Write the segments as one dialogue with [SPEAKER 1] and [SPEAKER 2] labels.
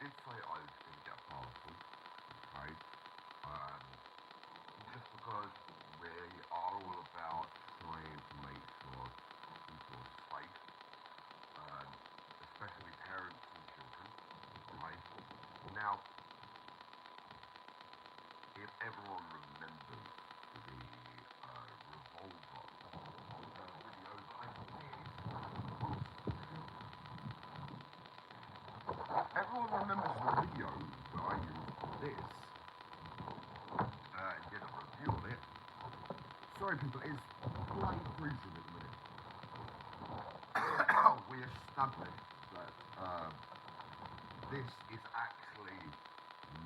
[SPEAKER 1] did say I was going to get a parcel, okay? Um, just because we are all about trying to make sure people are safe, um, especially parents and children, right? Now, if everyone remembers the revolver video that I did, everyone remembers the video where I used this and did a review on it. Sorry people, it's bloody freezing at the minute. We established that this is actually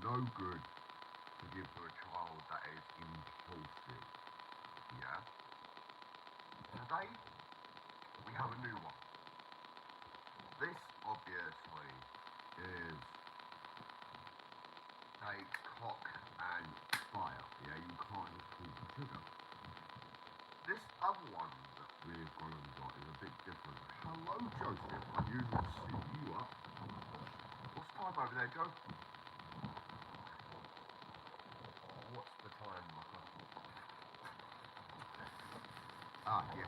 [SPEAKER 1] no good to give to a child that is impulsive. Yeah? Today, we have a new one. This, obviously, is take cock and fire. Yeah, you can't just pull the trigger. This other one that we've gone and got is a bit different. Hello, Joseph. I usually see you up. What's time over there, Joe? What's the time, Mucker? Ah, yes.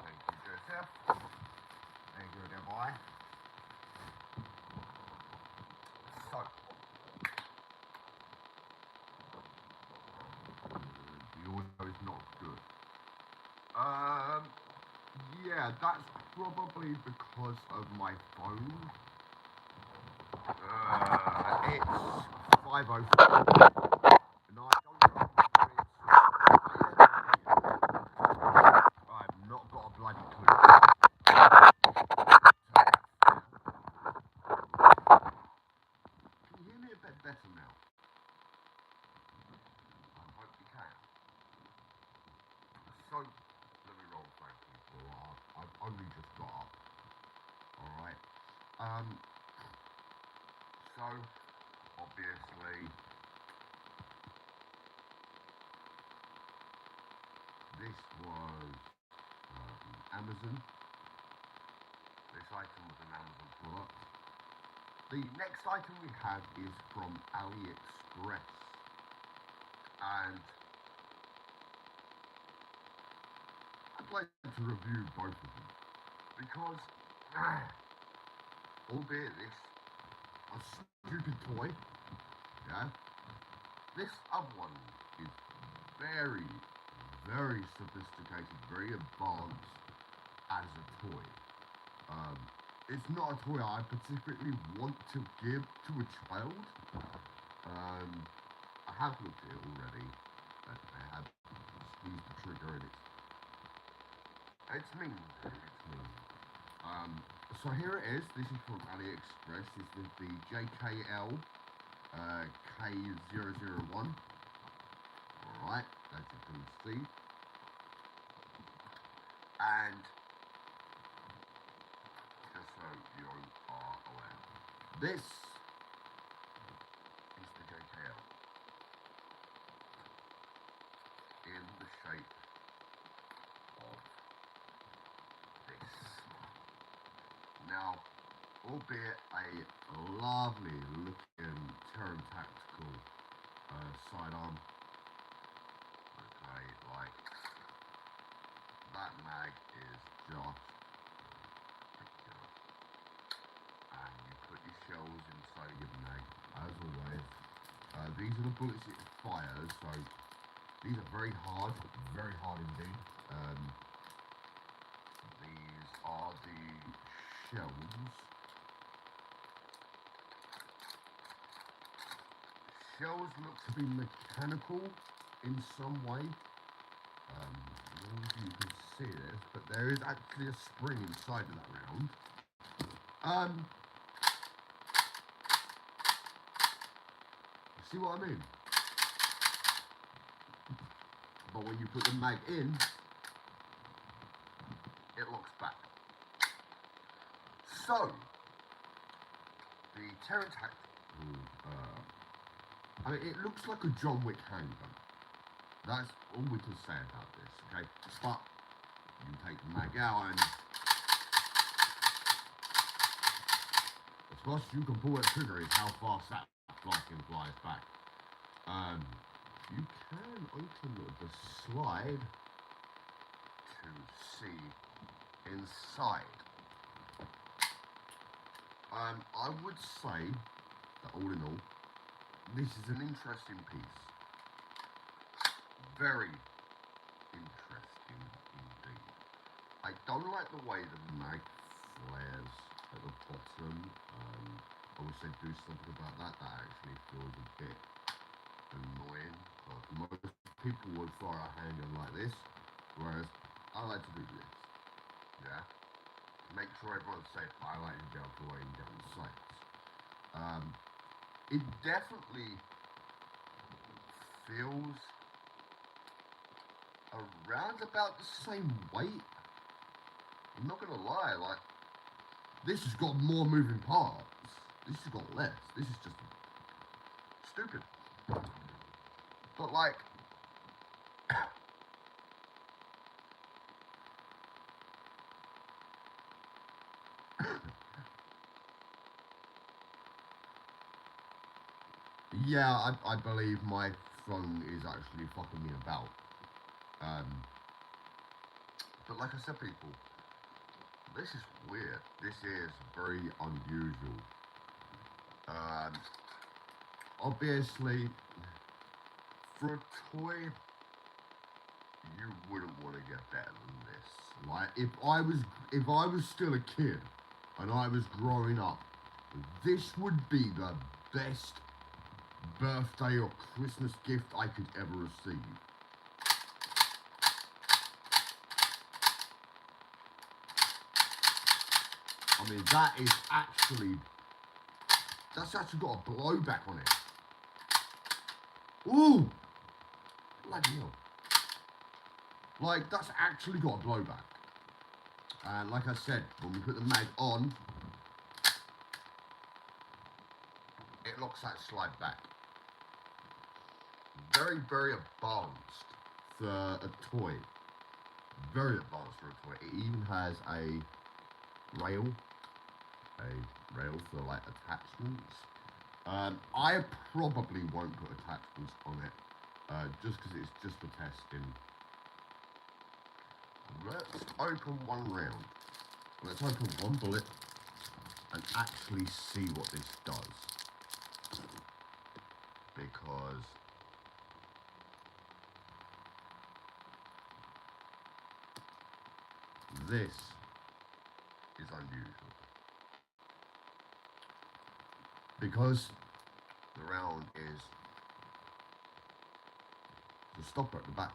[SPEAKER 1] Thank you, Joseph. Thank you, dear boy. So, the audio is not good. Yeah, that's probably because of my phone. It's 5:04. No, I don't know whether it's. I've not got a bloody clue. Can you hear me a bit better now? I hope you can. So, let me roll back people. I've only just got up. Alright. So, obviously, this was Amazon. This item was an Amazon product. The next item we have is from AliExpress. And I'd like to review both of them. Because, albeit this a stupid toy, yeah, this other one is very, very sophisticated, very advanced as a toy. It's not a toy I particularly want to give to a child. I have looked at it already. I have squeezed the trigger and it's mean. It's mean. So here it is. This is from AliExpress. This is the JKL K001. Alright, as you can see. And just so you are aware, this is the JKL in the shape of this. Now, albeit a lovely looking Terran Tactical sidearm, okay, like that mag is just ridiculous. And you put your shells inside your mag, as always. These are the bullets it fires, so these are very hard indeed. These are the shells. Shells look to be mechanical in some way. I don't know if you can see this, but there is actually a spring inside of that round. See what I mean? But when you put the mag in, it locks back. So, the Terran Tactical, I mean, it looks like a John Wick handgun. That's all we can say about this, okay? But you can take the mag out and Plus, you can pull that trigger is how fast that fucking flies back. You can open the slide to see inside. I would say that all in all, this is an interesting piece. Very interesting indeed. I don't like the way the mag flares at the bottom. I wish they'd do something about that. That actually feels a bit annoying. Most people would fire a handgun like this, whereas I like to do this. Yeah? To make sure everyone's safe, I like to be able to aim down the sights. It definitely feels around about the same weight. I'm not gonna lie, like, this has got more moving parts. This has got less. This is just stupid. But like, yeah, I believe my phone is actually fucking me about. But like I said, people, this is weird. This is very unusual. Obviously, for a toy, you wouldn't want to get better than this. Like, if I was still a kid and I was growing up, this would be the best birthday or Christmas gift I could ever receive. I mean, that's actually got a blowback on it. Ooh! Bloody hell. Like, that's actually got a blowback. And like I said, when we put the mag on, it locks that slide back. Very, very advanced for a toy. Very advanced for a toy. It even has a rail for like attachments. I probably won't put attachments on it, just because it's just for testing. Let's open one round. Let's open one bullet and actually see what this does. Because this is unusual. Because the round is the stopper at the back.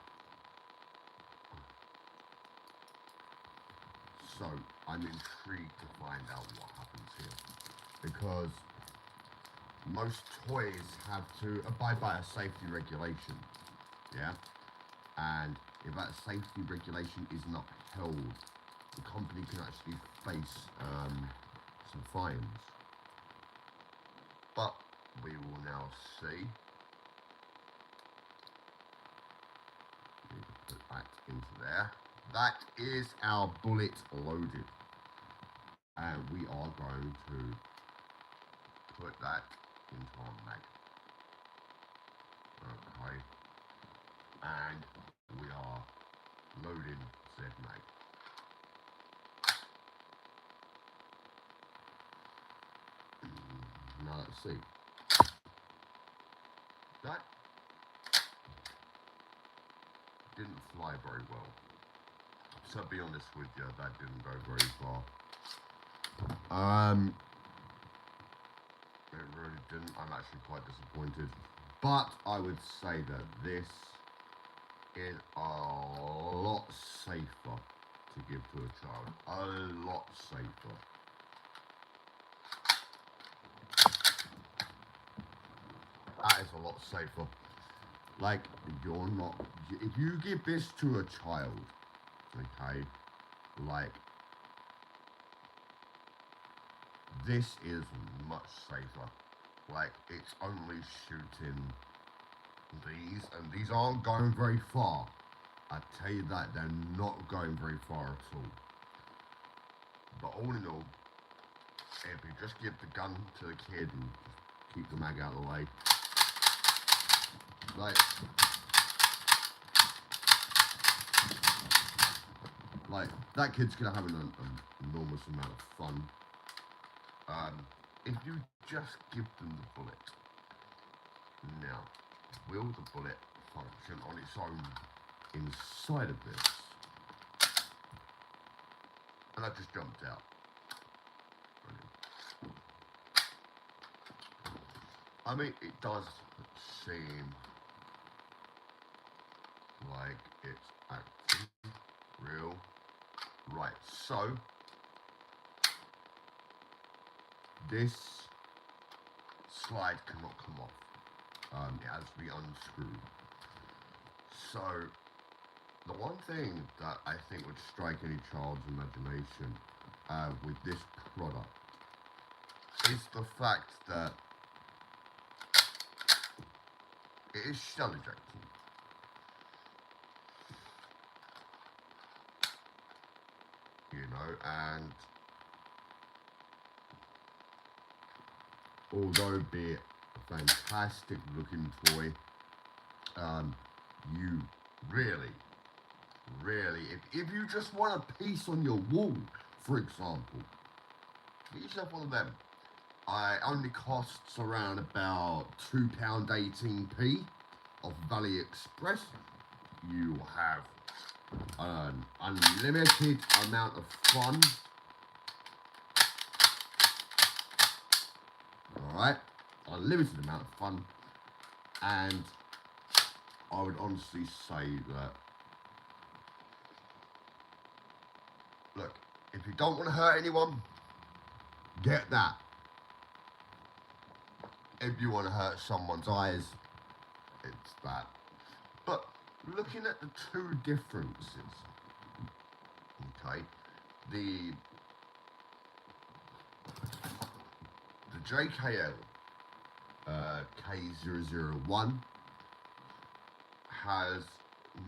[SPEAKER 1] So I'm intrigued to find out what happens here. Because most toys have to abide by a safety regulation. Yeah? And if that safety regulation is not upheld, the company can actually face some fines. But we will now see. Put that into there. That is our bullet loaded. And we are going to put that into our mag. Okay. And we are loading said mag. Now let's see. That didn't fly very well. So to be honest with you, that didn't go very far. It really didn't. I'm actually quite disappointed. But I would say that this is a lot safer to give to a child. A lot safer. That is a lot safer. Like, you're not, if you give this to a child, okay, like, this is much safer. Like, it's only shooting these, and these aren't going very far. I tell you that, they're not going very far at all. But all in all, if you just give the gun to the kid and keep the mag out of the way, like that kid's gonna have an enormous amount of fun. If you just give them the bullet. Now, will the bullet function on its own inside of this? And I just jumped out. I mean, it does seem like it's acting real. Right, so this slide cannot come off. It has to be unscrewed. So the one thing that I think would strike any child's imagination with this product is the fact that it is shell ejecting. You know, and although be it a fantastic looking toy, you really, if you just want a piece on your wall, for example, get yourself one of them. It only costs around about £2.18 off AliExpress. You have an unlimited amount of fun. Alright, unlimited amount of fun, and I would honestly say that, look, if you don't want to hurt anyone, get that. If you want to hurt someone's eyes, it's that. But looking at the two differences, okay, the JKL K001 has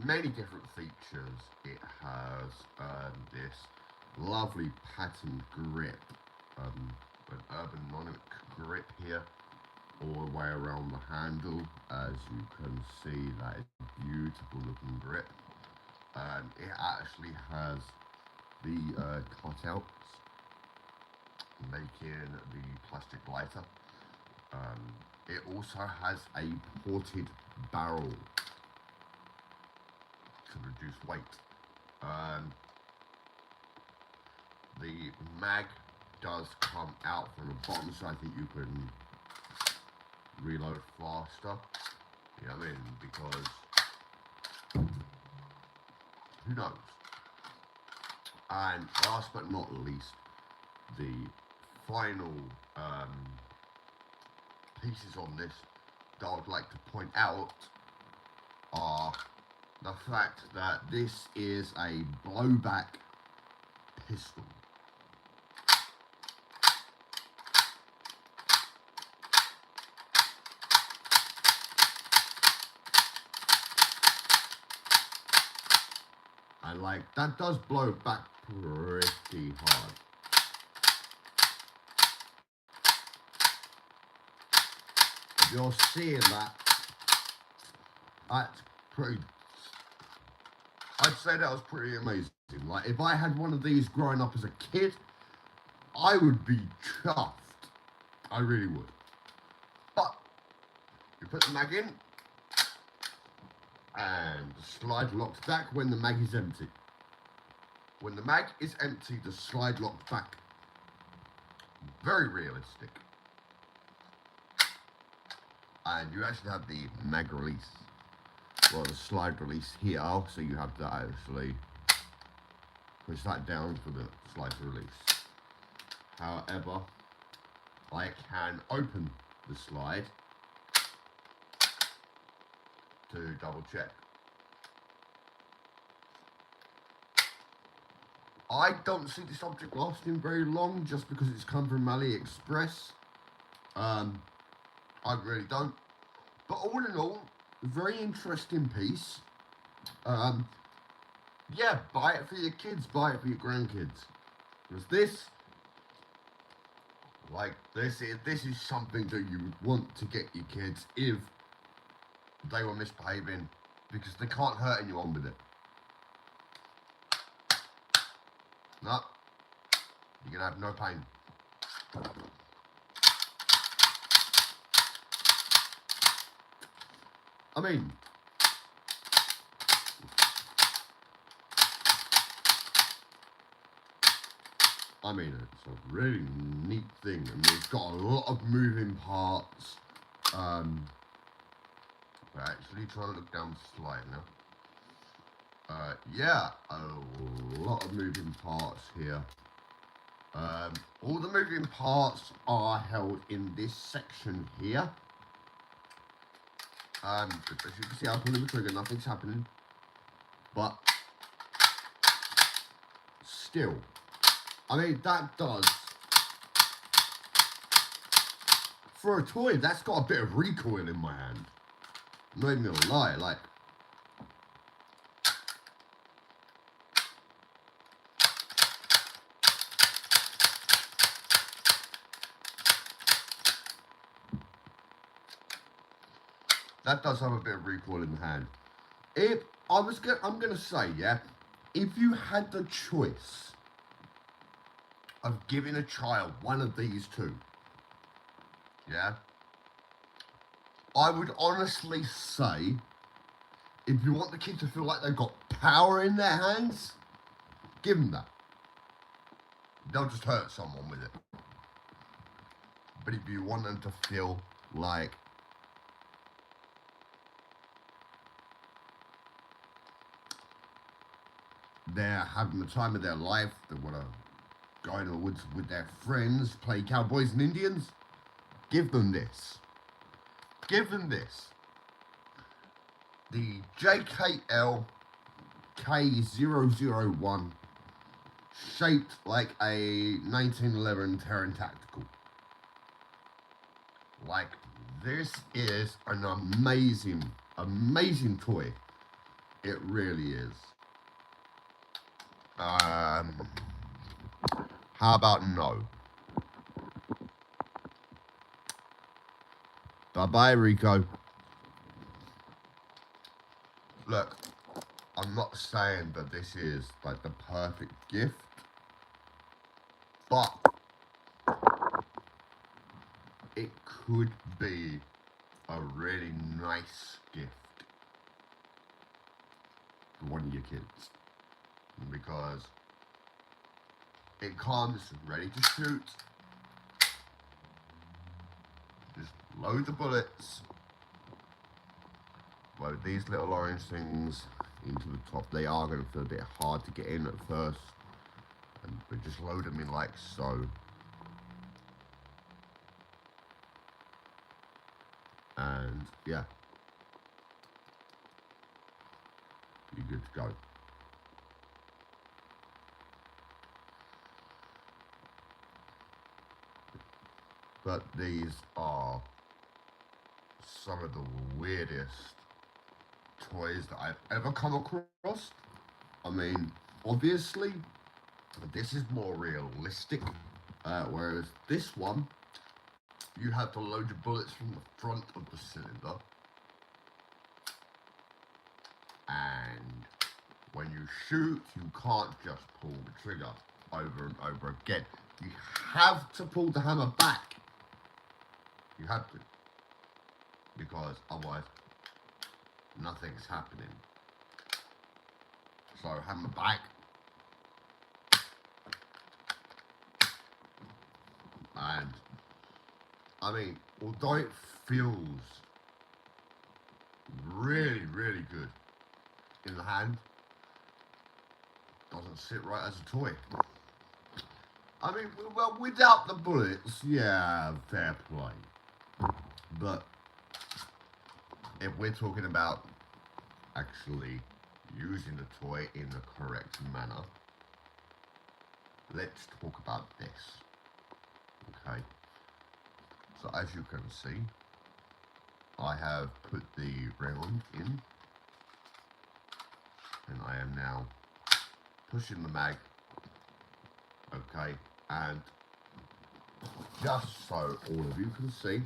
[SPEAKER 1] many different features. It has this lovely patterned grip, an ergonomic grip here, all the way around the handle. As you can see, that is a beautiful looking grip. It actually has the cutouts, making the plastic lighter. It also has a ported barrel to reduce weight. The mag does come out from the bottom, so I think you can reload faster. You know what I mean? Because who knows? And last but not least, the final pieces on this that I would like to point out are the fact that this is a blowback pistol. And like, that does blow back pretty hard. If you're seeing that, that's pretty, I'd say that was pretty amazing. Like, if I had one of these growing up as a kid, I would be chuffed. I really would. But you put the mag in, and the slide locks back when the mag is empty. When the mag is empty, the slide locks back. Very realistic. And you actually have the mag release, well, the slide release here, so you have to actually push that down for the slide release. However, I can open the slide to double check. I don't see this object lasting very long just because it's come from AliExpress. I really don't. But all in all, very interesting piece. Yeah, buy it for your kids, buy it for your grandkids. Because this Like, this is something that you would want to get your kids if they were misbehaving, because they can't hurt anyone with it. No, you're gonna have no pain. I mean, it's a really neat thing. I mean, it's got a lot of moving parts. We're actually trying to look down the slide now. Yeah, a lot of moving parts here. All the moving parts are held in this section here. As you can see, I'm pulling the trigger, nothing's happening. But still, I mean, that does, for a toy, that's got a bit of recoil in my hand. I'm not even gonna lie, like, that does have a bit of recoil in the hand. I'm gonna say, yeah, if you had the choice of giving a child one of these two, yeah, I would honestly say, if you want the kid to feel like they've got power in their hands, give them that. They'll just hurt someone with it. But if you want them to feel like they're having the time of their life, they want to go in the woods with their friends, play cowboys and Indians, give them this. Give them this. The JKL K001, shaped like a 1911 Terran Tactical. Like, this is an amazing, amazing toy. It really is. How about no? Bye-bye, Rico. Look, I'm not saying that this is like the perfect gift, but it could be a really nice gift for one of your kids, because it comes ready to shoot. Just load the bullets, load these little orange things into the top. They are going to feel a bit hard to get in at first, but just load them in like so. And yeah, you're good to go. But these are some of the weirdest toys that I've ever come across. I mean, obviously, this is more realistic, whereas this one, you have to load your bullets from the front of the cylinder, and when you shoot, you can't just pull the trigger over and over again. You have to pull the hammer back. You have to, because otherwise nothing's happening. So hammer back, and I mean, although it feels really, really good in the hand, doesn't sit right as a toy. I mean, well, without the bullets, yeah, fair play. But if we're talking about actually using the toy in the correct manner, let's talk about this. Okay. So as you can see, I have put the round in, and I am now pushing the mag. Okay, and just so all of you can see.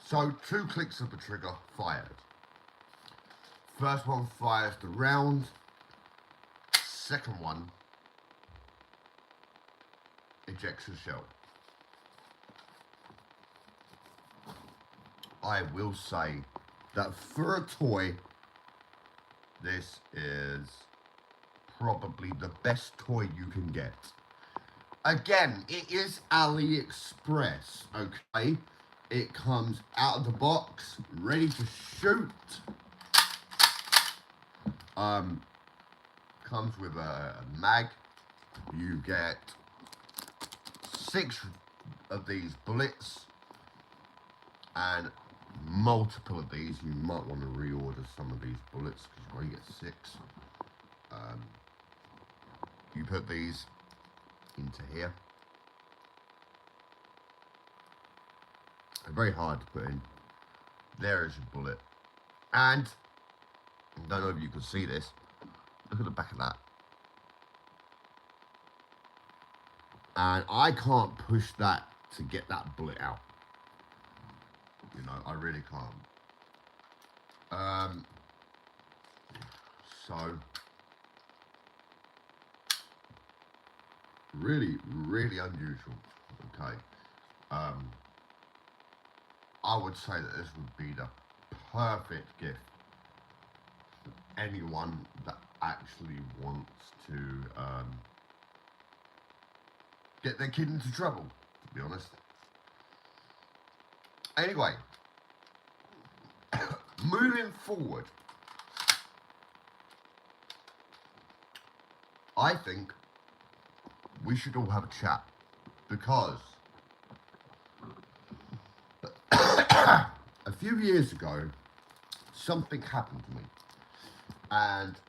[SPEAKER 1] So 2 clicks of the trigger, fired. First one fires the round, second one ejects the shell. I will say that for a toy, this is probably the best toy you can get. Again, it is AliExpress, okay? It comes out of the box, ready to shoot. Comes with a mag. You get 6 of these bullets and multiple of these. You might want to reorder some of these bullets because you only get 6. You put these into here. They're very hard to put in. There is your bullet. And I don't know if you can see this. Look at the back of that. And I can't push that to get that bullet out. You know, I really can't. So really, really unusual. Okay. I would say that this would be the perfect gift for anyone that actually wants to get their kid into trouble, to be honest. Anyway, moving forward, I think we should all have a chat because a few years ago, something happened to me, and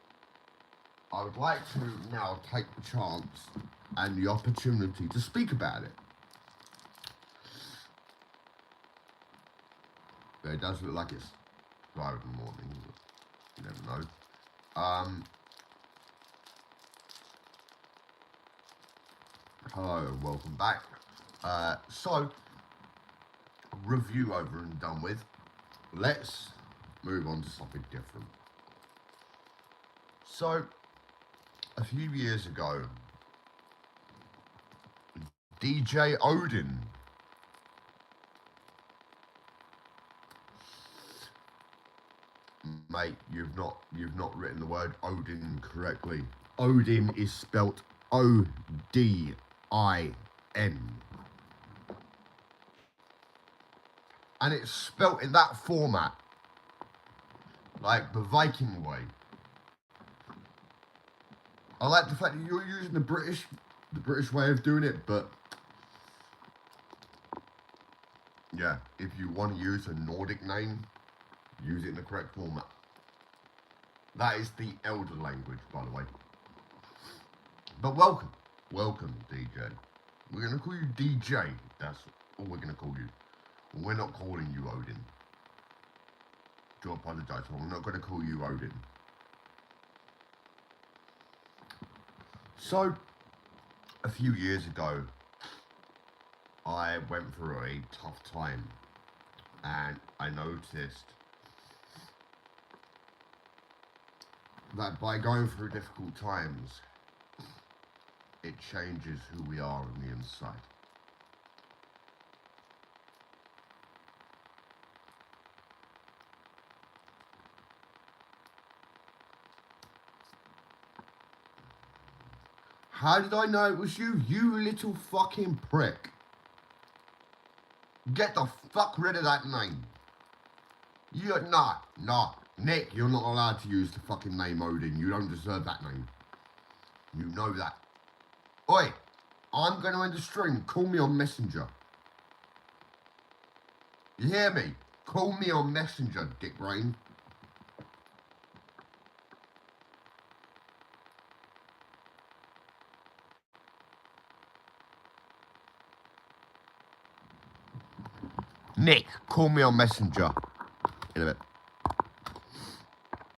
[SPEAKER 1] I would like to now take the chance and the opportunity to speak about it. But it does look like it's 5 in the morning, but you never know. Hello and welcome back. So, review over and done with. Let's move on to something different. So, a few years ago, DJ Odin mate, you've not written the word Odin correctly. Odin is spelt O-D-I-N. And it's spelt in that format, like the Viking way. I like the fact that you're using the British way of doing it, but yeah, if you want to use a Nordic name, use it in the correct format. That is the Elder language, by the way. But welcome, DJ. We're going to call you DJ. That's all we're going to call you. We're not calling you Odin. Do apologise, I'm not going to call you Odin. So, a few years ago, I went through a tough time, and I noticed that by going through difficult times, it changes who we are on the inside. How did I know it was you? You little fucking prick. Get the fuck rid of that name. Nah. Nick, you're not allowed to use the fucking name Odin. You don't deserve that name. You know that. Oi, I'm going to end the stream. Call me on Messenger. You hear me? Call me on Messenger, dick brain. Nick, call me on Messenger in a bit.